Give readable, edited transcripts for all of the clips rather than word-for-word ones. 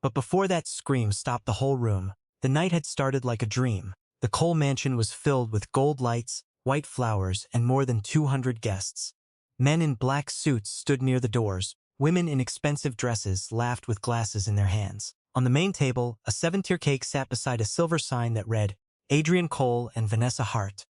But before that scream stopped the whole room, the night had started like a dream. The Cole mansion was filled with gold lights, white flowers, and more than 200 guests. Men in black suits stood near the doors. Women in expensive dresses laughed with glasses in their hands. On the main table, a 7-tier cake sat beside a silver sign that read, Adrian Cole and Vanessa Hart.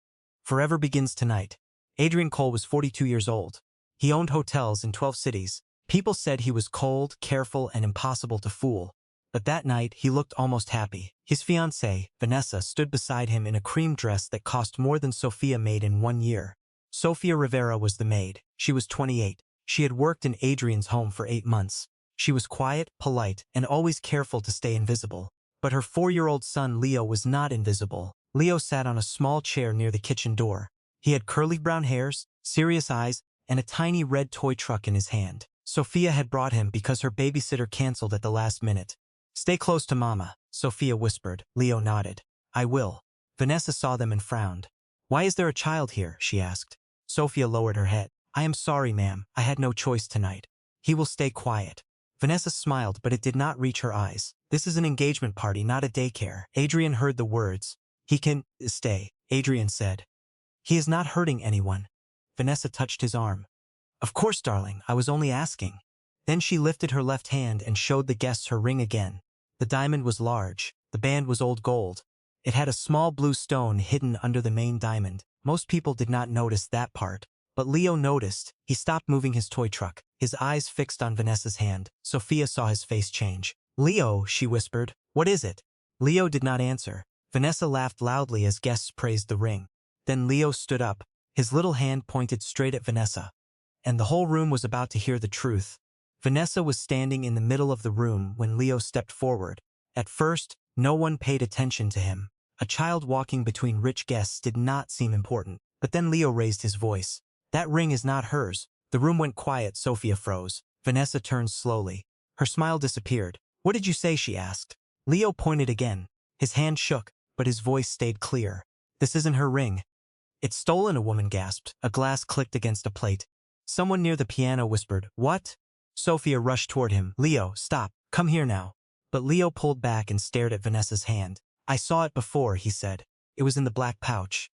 Forever begins tonight. Adrian Cole was 42 years old. He owned hotels in 12 cities. People said he was cold, careful, and impossible to fool. But that night, he looked almost happy. His fiancée, Vanessa, stood beside him in a cream dress that cost more than Sophia made in 1 year. Sophia Rivera was the maid. She was 28. She had worked in Adrian's home for 8 months. She was quiet, polite, and always careful to stay invisible. But her 4-year-old son Leo was not invisible. Leo sat on a small chair near the kitchen door. He had curly brown hairs, serious eyes, and a tiny red toy truck in his hand. Sophia had brought him because her babysitter canceled at the last minute. Stay close to Mama, Sophia whispered. Leo nodded. I will. Vanessa saw them and frowned. Why is there a child here? She asked. Sophia lowered her head. I am sorry, ma'am. I had no choice tonight. He will stay quiet. Vanessa smiled, but it did not reach her eyes. This is an engagement party, not a daycare. Adrian heard the words. He can stay, Adrian said. He is not hurting anyone. Vanessa touched his arm. Of course, darling, I was only asking. Then she lifted her left hand and showed the guests her ring again. The diamond was large. The band was old gold. It had a small blue stone hidden under the main diamond. Most people did not notice that part. But Leo noticed. He stopped moving his toy truck, his eyes fixed on Vanessa's hand. Sophia saw his face change. Leo, she whispered. What is it? Leo did not answer. Vanessa laughed loudly as guests praised the ring. Then Leo stood up. His little hand pointed straight at Vanessa. And the whole room was about to hear the truth. Vanessa was standing in the middle of the room when Leo stepped forward. At first, no one paid attention to him. A child walking between rich guests did not seem important. But then Leo raised his voice. That ring is not hers. The room went quiet. Sophia froze. Vanessa turned slowly. Her smile disappeared. What did you say? She asked. Leo pointed again. His hand shook, but his voice stayed clear. This isn't her ring. It's stolen, a woman gasped. A glass clicked against a plate. Someone near the piano whispered, What? Sophia rushed toward him. Leo, stop. Come here now. But Leo pulled back and stared at Vanessa's hand. I saw it before, he said. It was in the black pouch.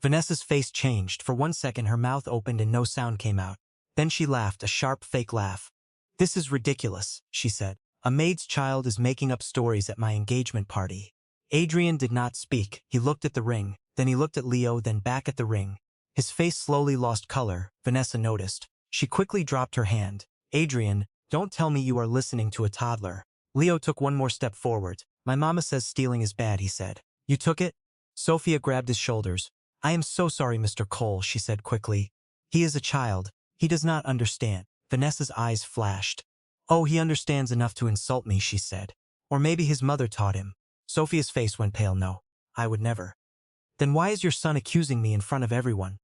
Vanessa's face changed. For 1 second her mouth opened and no sound came out. Then she laughed, a sharp fake laugh. This is ridiculous, she said. A maid's child is making up stories at my engagement party. Adrian did not speak. He looked at the ring. Then he looked at Leo, then back at the ring. His face slowly lost color. Vanessa noticed. She quickly dropped her hand. Adrian, don't tell me you are listening to a toddler. Leo took one more step forward. My mama says stealing is bad, he said. You took it? Sophia grabbed his shoulders. I am so sorry, Mr. Cole, she said quickly. He is a child. He does not understand. Vanessa's eyes flashed. Oh, he understands enough to insult me, she said. Or maybe his mother taught him. Sophia's face went pale. No, I would never. Then why is your son accusing me in front of everyone?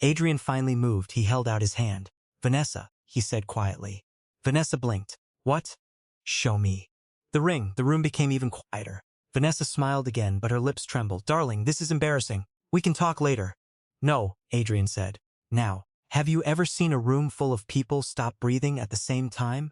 Adrian finally moved. He held out his hand. Vanessa, he said quietly. Vanessa blinked. What? Show me. The room became even quieter. Vanessa smiled again, but her lips trembled. Darling, this is embarrassing. We can talk later. No, Adrian said. Now, have you ever seen a room full of people stop breathing at the same time?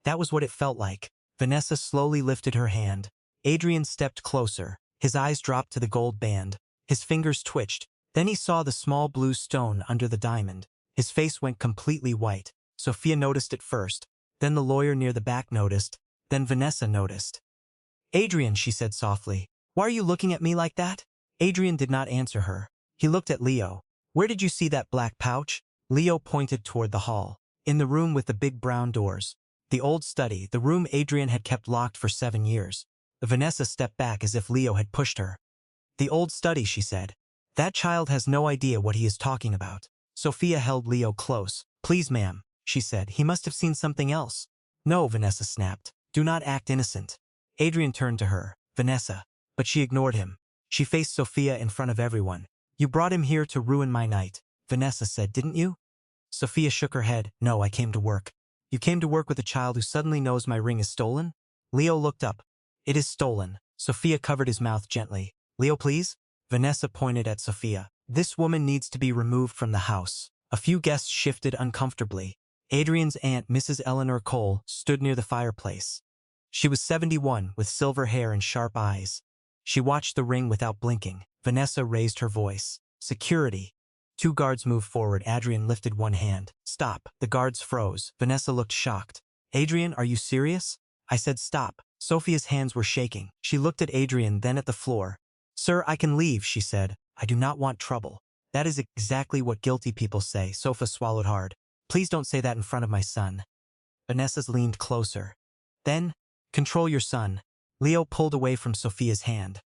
That was what it felt like. Vanessa slowly lifted her hand. Adrian stepped closer. His eyes dropped to the gold band. His fingers twitched. Then he saw the small blue stone under the diamond. His face went completely white. Sophia noticed it first. Then the lawyer near the back noticed. Then Vanessa noticed. Adrian, she said softly. Why are you looking at me like that? Adrian did not answer her. He looked at Leo. Where did you see that black pouch? Leo pointed toward the hall. In the room with the big brown doors. The old study, the room Adrian had kept locked for 7 years. Vanessa stepped back as if Leo had pushed her. The old study, she said. That child has no idea what he is talking about. Sophia held Leo close. Please, ma'am, she said. He must have seen something else. No, Vanessa snapped. Do not act innocent. Adrian turned to her. Vanessa. But she ignored him. She faced Sophia in front of everyone. You brought him here to ruin my night, Vanessa said, didn't you? Sophia shook her head. No, I came to work. You came to work with a child who suddenly knows my ring is stolen? Leo looked up. It is stolen. Sophia covered his mouth gently. Leo, please? Vanessa pointed at Sophia. This woman needs to be removed from the house. A few guests shifted uncomfortably. Adrian's aunt, Mrs. Eleanor Cole, stood near the fireplace. She was 71, with silver hair and sharp eyes. She watched the ring without blinking. Vanessa raised her voice. Security. Two guards moved forward. Adrian lifted one hand. Stop. The guards froze. Vanessa looked shocked. Adrian, are you serious? I said stop. Sophia's hands were shaking. She looked at Adrian, then at the floor. Sir, I can leave, she said. I do not want trouble. That is exactly what guilty people say. Sophia swallowed hard. Please don't say that in front of my son. Vanessa leaned closer. Then, control your son. Leo pulled away from Sophia's hand.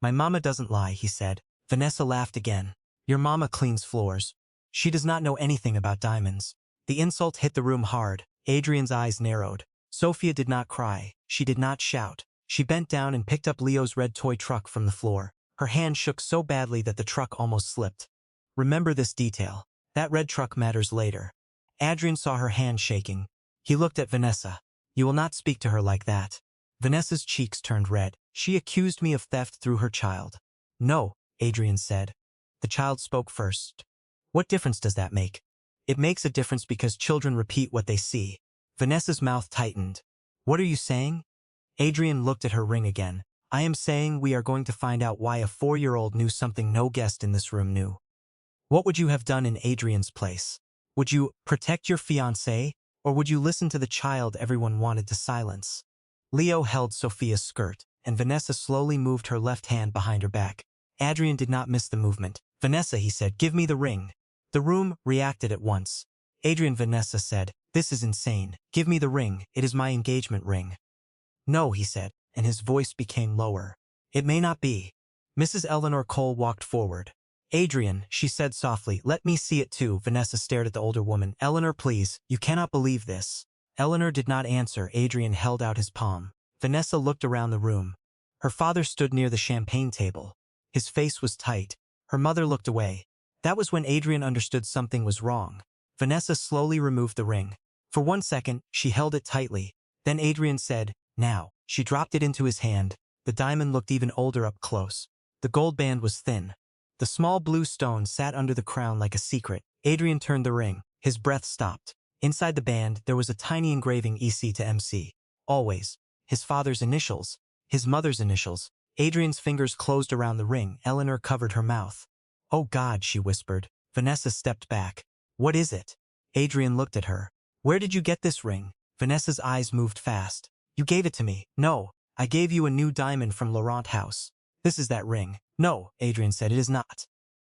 My mama doesn't lie, he said. Vanessa laughed again. Your mama cleans floors. She does not know anything about diamonds. The insult hit the room hard. Adrian's eyes narrowed. Sophia did not cry. She did not shout. She bent down and picked up Leo's red toy truck from the floor. Her hand shook so badly that the truck almost slipped. Remember this detail. That red truck matters later. Adrian saw her hand shaking. He looked at Vanessa. You will not speak to her like that. Vanessa's cheeks turned red. She accused me of theft through her child. No, Adrian said. The child spoke first. What difference does that make? It makes a difference because children repeat what they see. Vanessa's mouth tightened. What are you saying? Adrian looked at her ring again. I am saying we are going to find out why a 4-year-old knew something no guest in this room knew. What would you have done in Adrian's place? Would you protect your fiancé, or would you listen to the child everyone wanted to silence? Leo held Sophia's skirt, and Vanessa slowly moved her left hand behind her back. Adrian did not miss the movement. Vanessa, he said, give me the ring. The room reacted at once. Adrian, Vanessa said, this is insane. Give me the ring. It is my engagement ring. No, he said, and his voice became lower. It may not be. Mrs. Eleanor Cole walked forward. Adrian, she said softly, let me see it too. Vanessa stared at the older woman. Eleanor, please, you cannot believe this. Eleanor did not answer. Adrian held out his palm. Vanessa looked around the room. Her father stood near the champagne table. His face was tight. Her mother looked away. That was when Adrian understood something was wrong. Vanessa slowly removed the ring. For 1 second, she held it tightly. Then Adrian said, now. She dropped it into his hand. The diamond looked even older up close. The gold band was thin. The small blue stone sat under the crown like a secret. Adrian turned the ring. His breath stopped. Inside the band, there was a tiny engraving EC to MC. Always. His father's initials. His mother's initials. Adrian's fingers closed around the ring. Eleanor covered her mouth. Oh God, she whispered. Vanessa stepped back. What is it? Adrian looked at her. Where did you get this ring? Vanessa's eyes moved fast. You gave it to me. No, I gave you a new diamond from Laurent House. This is that ring. No, Adrian said, it is not.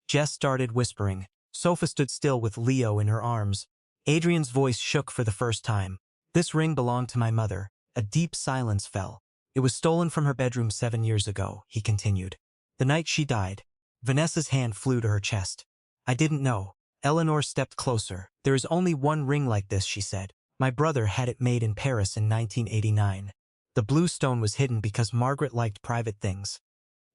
Jess started whispering. Sophia stood still with Leo in her arms. Adrian's voice shook for the first time. This ring belonged to my mother. A deep silence fell. It was stolen from her bedroom 7 years ago, he continued. The night she died. Vanessa's hand flew to her chest. I didn't know. Eleanor stepped closer. There is only one ring like this, she said. My brother had it made in Paris in 1989. The blue stone was hidden because Margaret liked private things.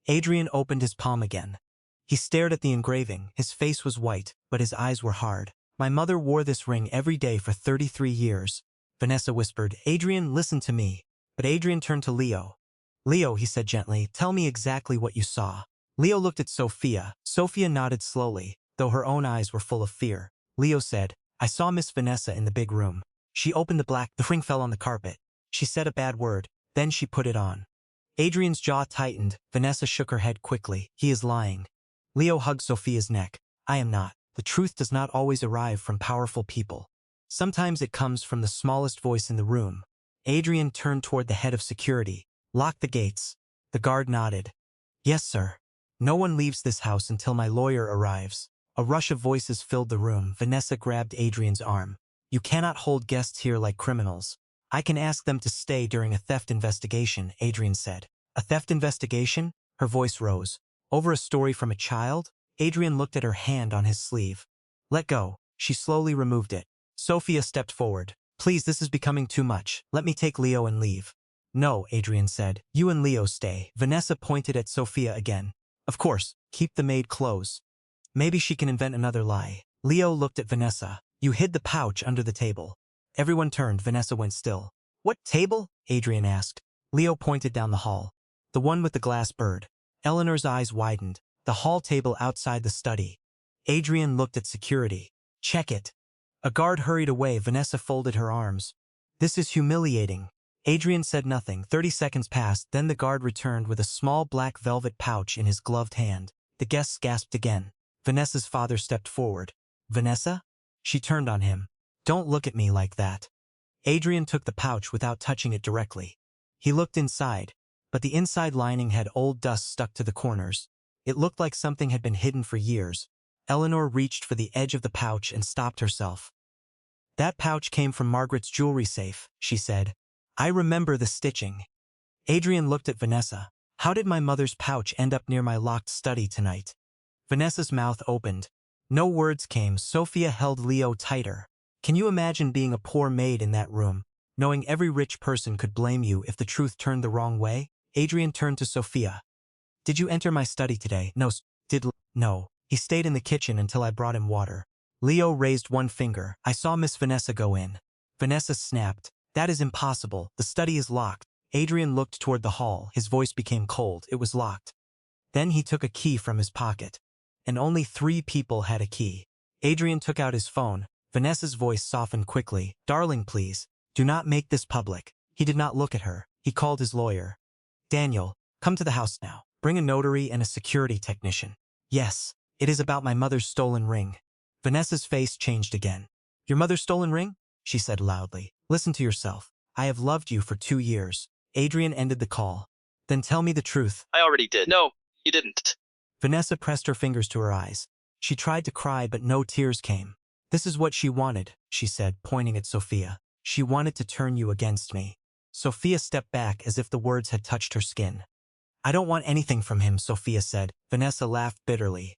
Adrian opened his palm again. He stared at the engraving. His face was white, but his eyes were hard. My mother wore this ring every day for 33 years. Vanessa whispered, Adrian, listen to me. But Adrian turned to Leo. Leo, he said gently, tell me exactly what you saw. Leo looked at Sophia. Sophia nodded slowly, though her own eyes were full of fear. Leo said, I saw Miss Vanessa in the big room. She opened the ring fell on the carpet. She said a bad word. Then she put it on. Adrian's jaw tightened. Vanessa shook her head quickly. He is lying. Leo hugged Sophia's neck. I am not. The truth does not always arrive from powerful people. Sometimes it comes from the smallest voice in the room. Adrian turned toward the head of security. Lock the gates. The guard nodded. Yes, sir. No one leaves this house until my lawyer arrives. A rush of voices filled the room. Vanessa grabbed Adrian's arm. You cannot hold guests here like criminals. I can ask them to stay during a theft investigation, Adrian said. A theft investigation? Her voice rose. Over a story from a child? Adrian looked at her hand on his sleeve. Let go. She slowly removed it. Sophia stepped forward. Please, this is becoming too much. Let me take Leo and leave. No, Adrian said. You and Leo stay. Vanessa pointed at Sophia again. Of course, keep the maid close. Maybe she can invent another lie. Leo looked at Vanessa. You hid the pouch under the table. Everyone turned. Vanessa went still. What table? Adrian asked. Leo pointed down the hall. The one with the glass bird. Eleanor's eyes widened. The hall table outside the study. Adrian looked at security. Check it. A guard hurried away. Vanessa folded her arms. This is humiliating. Adrian said nothing. 30 seconds passed, then the guard returned with a small black velvet pouch in his gloved hand. The guests gasped again. Vanessa's father stepped forward. Vanessa? She turned on him. Don't look at me like that. Adrian took the pouch without touching it directly. He looked inside, but the inside lining had old dust stuck to the corners. It looked like something had been hidden for years. Eleanor reached for the edge of the pouch and stopped herself. That pouch came from Margaret's jewelry safe, she said. I remember the stitching. Adrian looked at Vanessa. How did my mother's pouch end up near my locked study tonight? Vanessa's mouth opened. No words came. Sophia held Leo tighter. Can you imagine being a poor maid in that room, knowing every rich person could blame you if the truth turned the wrong way? Adrian turned to Sophia. Did you enter my study today? No. He stayed in the kitchen until I brought him water. Leo raised one finger. I saw Miss Vanessa go in. Vanessa snapped. That is impossible. The study is locked. Adrian looked toward the hall. His voice became cold. It was locked. Then he took a key from his pocket. And only 3 people had a key. Adrian took out his phone. Vanessa's voice softened quickly. Darling, please, do not make this public. He did not look at her. He called his lawyer. Daniel, come to the house now. Bring a notary and a security technician. Yes, it is about my mother's stolen ring. Vanessa's face changed again. Your mother's stolen ring? She said loudly. Listen to yourself. I have loved you for 2 years. Adrian ended the call. Then tell me the truth. I already did. No, you didn't. Vanessa pressed her fingers to her eyes. She tried to cry, but no tears came. This is what she wanted, she said, pointing at Sophia. She wanted to turn you against me. Sophia stepped back as if the words had touched her skin. I don't want anything from him, Sophia said. Vanessa laughed bitterly.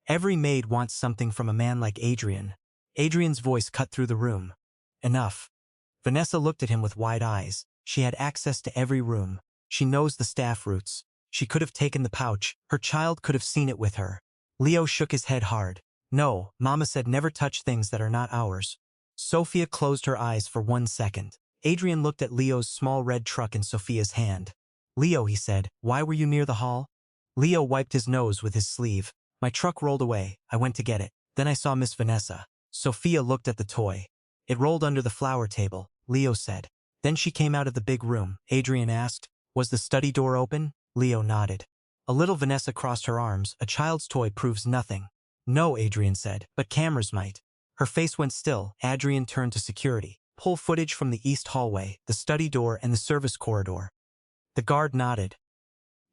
Every maid wants something from a man like Adrian. Adrian's voice cut through the room. Enough. Vanessa looked at him with wide eyes. She had access to every room. She knows the staff routes. She could have taken the pouch. Her child could have seen it with her. Leo shook his head hard. No, Mama said never touch things that are not ours. Sophia closed her eyes for 1 second. Adrian looked at Leo's small red truck in Sophia's hand. Leo, he said, why were you near the hall? Leo wiped his nose with his sleeve. My truck rolled away. I went to get it. Then I saw Miss Vanessa. Sophia looked at the toy. It rolled under the flower table, Leo said. Then she came out of the big room. Adrian asked, was the study door open? Leo nodded. A little Vanessa crossed her arms. A child's toy proves nothing. No, Adrian said, but cameras might. Her face went still. Adrian turned to security. Pull footage from the east hallway, the study door, and the service corridor. The guard nodded.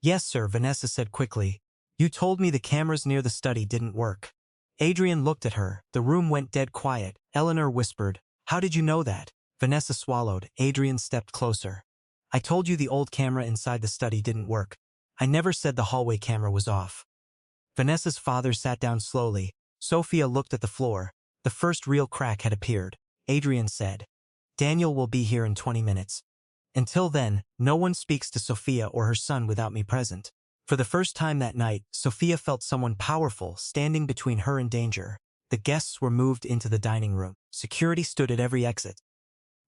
Yes, sir, Vanessa said quickly. You told me the cameras near the study didn't work. Adrian looked at her. The room went dead quiet. Eleanor whispered, how did you know that? Vanessa swallowed. Adrian stepped closer. I told you the old camera inside the study didn't work. I never said the hallway camera was off. Vanessa's father sat down slowly. Sophia looked at the floor. The first real crack had appeared. Adrian said, Daniel will be here in 20 minutes. Until then, no one speaks to Sophia or her son without me present. For the first time that night, Sophia felt someone powerful standing between her and danger. The guests were moved into the dining room. Security stood at every exit.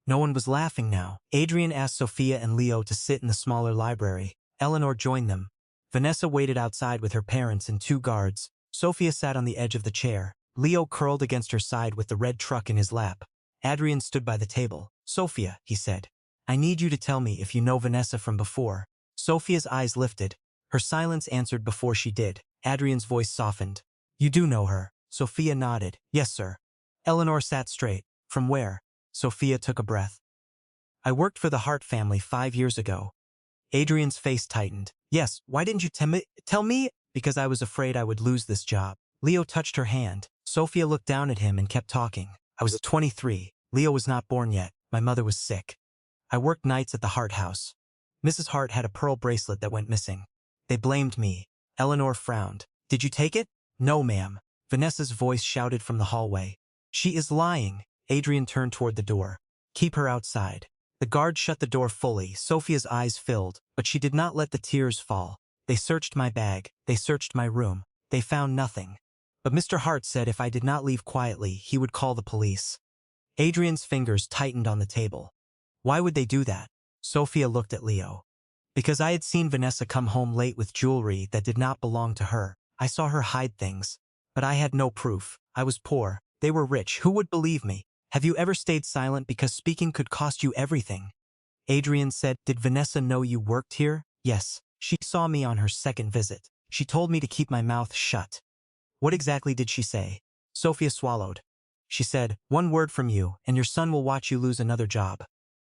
No one was laughing now. Adrian asked Sophia and Leo to sit in the smaller library. Eleanor joined them. Vanessa waited outside with her parents and 2 guards. Sophia sat on the edge of the chair. Leo curled against her side with the red truck in his lap. Adrian stood by the table. Sophia, he said, I need you to tell me if you know Vanessa from before. Sophia's eyes lifted. Her silence answered before she did. Adrian's voice softened. You do know her. Sophia nodded. Yes, sir. Eleanor sat straight. From where? Sophia took a breath. I worked for the Hart family 5 years ago. Adrian's face tightened. Yes, why didn't you tell me? Because I was afraid I would lose this job. Leo touched her hand. Sophia looked down at him and kept talking. I was 23. Leo was not born yet. My mother was sick. I worked nights at the Hart house. Mrs. Hart had a pearl bracelet that went missing. They blamed me. Eleanor frowned. Did you take it? No, ma'am. Vanessa's voice shouted from the hallway. She is lying. Adrian turned toward the door. Keep her outside. The guard shut the door fully. Sophia's eyes filled, but she did not let the tears fall. They searched my bag. They searched my room. They found nothing. But Mr. Hart said if I did not leave quietly, he would call the police. Adrian's fingers tightened on the table. Why would they do that? Sophia looked at Leo. Because I had seen Vanessa come home late with jewelry that did not belong to her. I saw her hide things. But I had no proof. I was poor. They were rich. Who would believe me? Have you ever stayed silent because speaking could cost you everything? Adrian said, "Did Vanessa know you worked here?" "Yes. She saw me on her second visit. She told me to keep my mouth shut." "What exactly did she say?" Sophia swallowed. "She said, 1 word from you, and your son will watch you lose another job."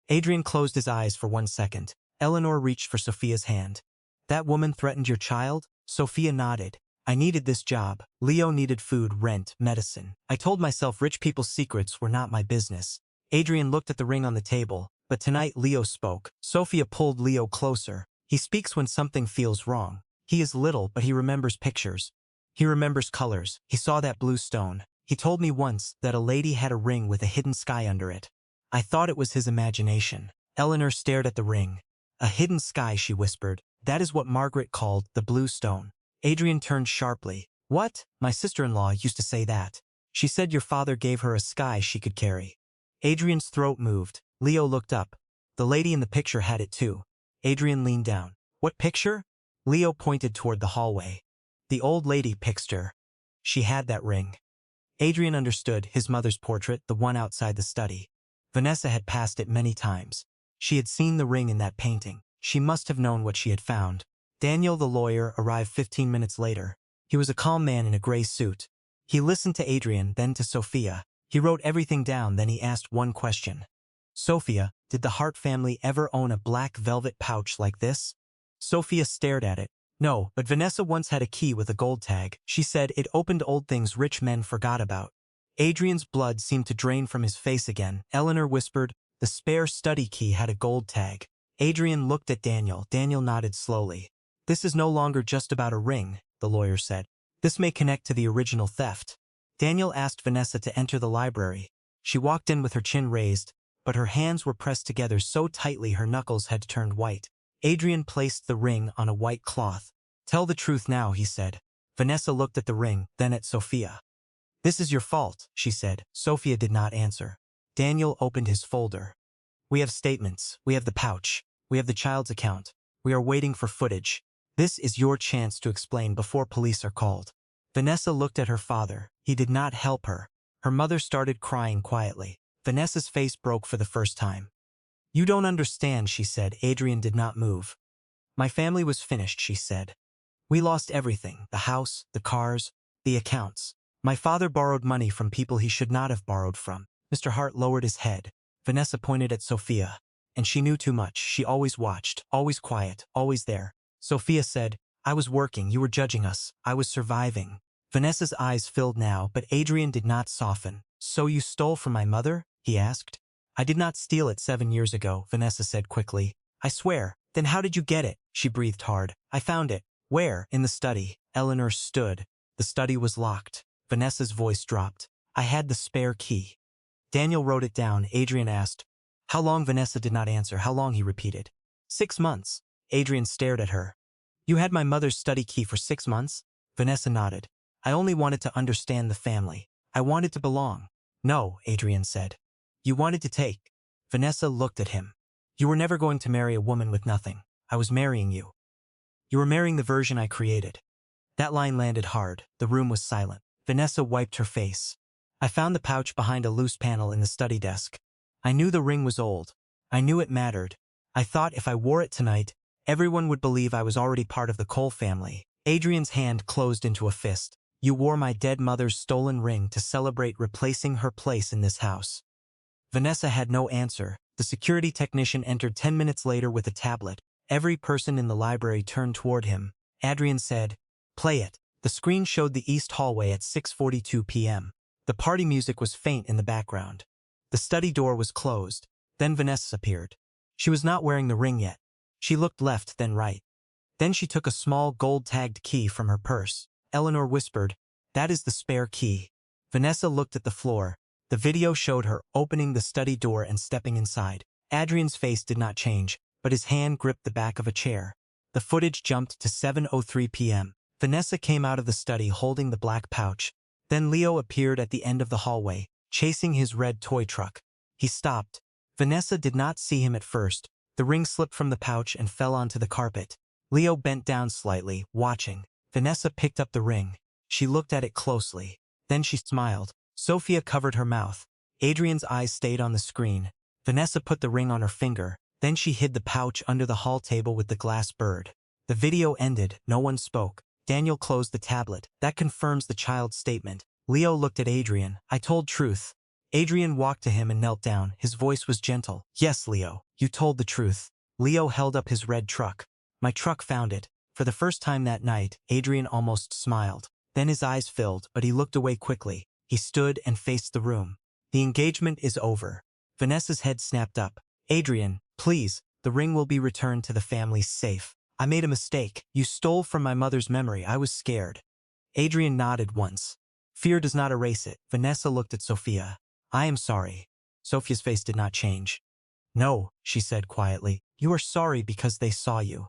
Adrian closed his eyes for 1 second. Eleanor reached for Sophia's hand. "That woman threatened your child?" Sophia nodded. "I needed this job. Leo needed food, rent, medicine. I told myself rich people's secrets were not my business." Adrian looked at the ring on the table, but tonight Leo spoke. Sophia pulled Leo closer. "He speaks when something feels wrong. He is little, but he remembers pictures. He remembers colors. He saw that blue stone. He told me once that a lady had a ring with a hidden sky under it. I thought it was his imagination." Eleanor stared at the ring. "A hidden sky," she whispered. "That is what Margaret called the blue stone." Adrian turned sharply. "What? My sister-in-law used to say that. She said your father gave her a sky she could carry." Adrian's throat moved. Leo looked up. "The lady in the picture had it too." Adrian leaned down. "What picture?" Leo pointed toward the hallway. "The old lady picture. She had that ring." Adrian understood. His mother's portrait, the one outside the study. Vanessa had passed it many times. She had seen the ring in that painting. She must have known what she had found. Daniel, the lawyer, arrived 15 minutes later. He was a calm man in a gray suit. He listened to Adrian, then to Sophia. He wrote everything down, then he asked one question. "Sophia, did the Hart family ever own a black velvet pouch like this?" Sophia stared at it. "No, but Vanessa once had a key with a gold tag. She said it opened old things rich men forgot about." Adrian's blood seemed to drain from his face again. Eleanor whispered, "The spare study key had a gold tag." Adrian looked at Daniel. Daniel nodded slowly. "This is no longer just about a ring," the lawyer said. "This may connect to the original theft." Daniel asked Vanessa to enter the library. She walked in with her chin raised, but her hands were pressed together so tightly her knuckles had turned white. Adrian placed the ring on a white cloth. "Tell the truth now," he said. Vanessa looked at the ring, then at Sophia. "This is your fault," she said. Sophia did not answer. Daniel opened his folder. "We have statements. We have the pouch. We have the child's account. We are waiting for footage. This is your chance to explain before police are called." Vanessa looked at her father. He did not help her. Her mother started crying quietly. Vanessa's face broke for the first time. "You don't understand," she said. Adrian did not move. "My family was finished," she said. "We lost everything, the house, the cars, the accounts. My father borrowed money from people he should not have borrowed from." Mr. Hart lowered his head. Vanessa pointed at Sophia. "And she knew too much. She always watched, always quiet, always there." Sophia said, "I was working. You were judging us. I was surviving." Vanessa's eyes filled now, but Adrian did not soften. "So you stole from my mother?" he asked. "I did not steal it 7 years ago," Vanessa said quickly. "I swear." "Then how did you get it?" She breathed hard. "I found it." "Where?" "In the study." Eleanor stood. The study was locked. Vanessa's voice dropped. "I had the spare key." Daniel wrote it down. Adrian asked, "How long?" Vanessa did not answer. "How long?" he repeated. 6 months. Adrian stared at her. "You had my mother's study key for 6 months?" Vanessa nodded. "I only wanted to understand the family. I wanted to belong." "No," Adrian said. "You wanted to take." Vanessa looked at him. "You were never going to marry a woman with nothing. I was marrying you. You were marrying the version I created." That line landed hard. The room was silent. Vanessa wiped her face. "I found the pouch behind a loose panel in the study desk. I knew the ring was old. I knew it mattered. I thought if I wore it tonight, everyone would believe I was already part of the Cole family." Adrian's hand closed into a fist. "You wore my dead mother's stolen ring to celebrate replacing her place in this house." Vanessa had no answer. The security technician entered 10 minutes later with a tablet. Every person in the library turned toward him. Adrian said, "Play it." The screen showed the east hallway at 6:42 p.m. The party music was faint in the background. The study door was closed. Then Vanessa appeared. She was not wearing the ring yet. She looked left, then right. Then she took a small gold-tagged key from her purse. Eleanor whispered, "That is the spare key." Vanessa looked at the floor. The video showed her opening the study door and stepping inside. Adrian's face did not change, but his hand gripped the back of a chair. The footage jumped to 7:03 p.m. Vanessa came out of the study holding the black pouch. Then Leo appeared at the end of the hallway, chasing his red toy truck. He stopped. Vanessa did not see him at first. The ring slipped from the pouch and fell onto the carpet. Leo bent down slightly, watching. Vanessa picked up the ring. She looked at it closely. Then she smiled. Sophia covered her mouth. Adrian's eyes stayed on the screen. Vanessa put the ring on her finger, Then she hid the pouch under the hall table with the glass bird. The video ended, no one spoke. Daniel closed the tablet. That confirms the child's statement. Leo looked at Adrian. I told truth. Adrian walked to him and knelt down. His voice was gentle. Yes, Leo, you told the truth. Leo held up his red truck. My truck found it. For the first time that night, Adrian almost smiled. Then his eyes filled, but he looked away quickly. He stood and faced the room. The engagement is over. Vanessa's head snapped up. Adrian, please, the ring will be returned to the family safe. I made a mistake. You stole from my mother's memory. I was scared. Adrian nodded once. Fear does not erase it. Vanessa looked at Sophia. I am sorry. Sophia's face did not change. No, she said quietly. You are sorry because they saw you.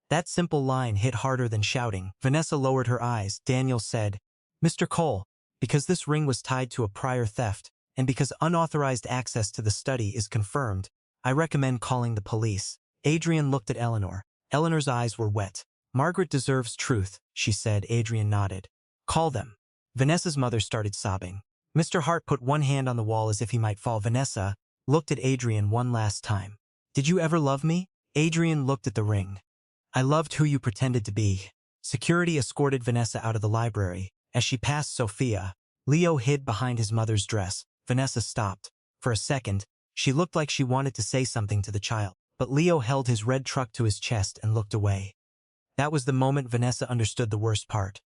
That simple line hit harder than shouting. Vanessa lowered her eyes. Daniel said, Mr. Cole, because this ring was tied to a prior theft, and because unauthorized access to the study is confirmed, I recommend calling the police. Adrian looked at Eleanor. Eleanor's eyes were wet. Margaret deserves truth, she said. Adrian nodded. Call them. Vanessa's mother started sobbing. Mr. Hart put one hand on the wall as if he might fall. Vanessa looked at Adrian one last time. Did you ever love me? Adrian looked at the ring. I loved who you pretended to be. Security escorted Vanessa out of the library. As she passed Sophia, Leo hid behind his mother's dress. Vanessa stopped. For a second, she looked like she wanted to say something to the child, but Leo held his red truck to his chest and looked away. That was the moment Vanessa understood the worst part.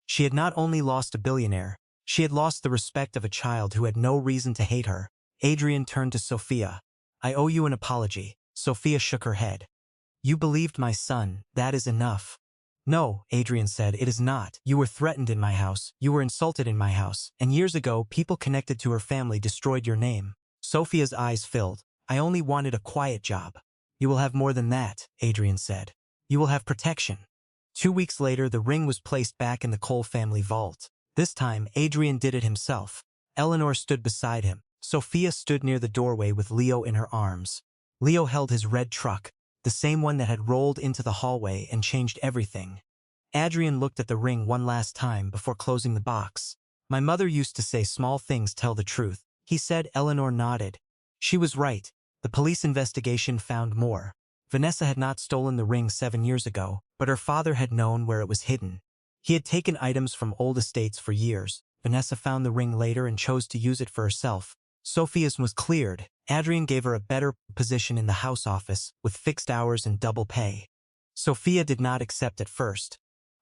She had not only lost a billionaire, she had lost the respect of a child who had no reason to hate her. Adrian turned to Sophia. I owe you an apology. Sophia shook her head. You believed my son, that is enough. No, Adrian said, it is not. You were threatened in my house, you were insulted in my house, and years ago people connected to her family destroyed your name. Sophia's eyes filled. I only wanted a quiet job. You will have more than that, Adrian said. You will have protection. 2 weeks later, the ring was placed back in the Cole family vault. This time, Adrian did it himself. Eleanor stood beside him. Sophia stood near the doorway with Leo in her arms. Leo held his red truck, the same one that had rolled into the hallway and changed everything. Adrian looked at the ring one last time before closing the box. My mother used to say small things tell the truth, he said. Eleanor nodded. She was right. The police investigation found more. Vanessa had not stolen the ring 7 years ago, but her father had known where it was hidden. He had taken items from old estates for years. Vanessa found the ring later and chose to use it for herself. Sophia's was cleared. Adrian gave her a better position in the house office, with fixed hours and double pay. Sophia did not accept at first.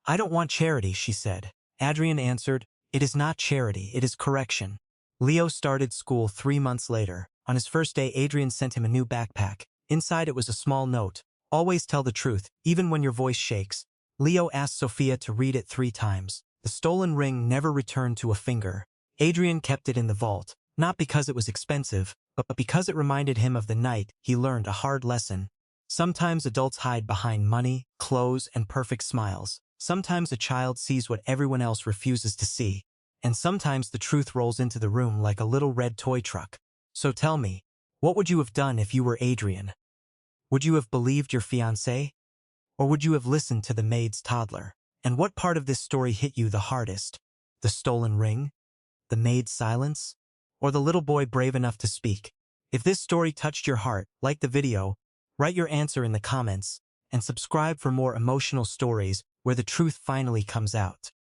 I don't want charity, she said. Adrian answered, it is not charity, it is correction. Leo started school 3 months later. On his first day, Adrian sent him a new backpack. Inside it was a small note. Always tell the truth, even when your voice shakes. Leo asked Sophia to read it 3 times. The stolen ring never returned to a finger. Adrian kept it in the vault, not because it was expensive, but because it reminded him of the night he learned a hard lesson. Sometimes adults hide behind money, clothes, and perfect smiles. Sometimes a child sees what everyone else refuses to see. And sometimes the truth rolls into the room like a little red toy truck. So tell me, what would you have done if you were Adrian? Would you have believed your fiancé? Or would you have listened to the maid's toddler? And what part of this story hit you the hardest? The stolen ring? The maid's silence? Or the little boy brave enough to speak? If this story touched your heart, like the video, write your answer in the comments, and subscribe for more emotional stories where the truth finally comes out.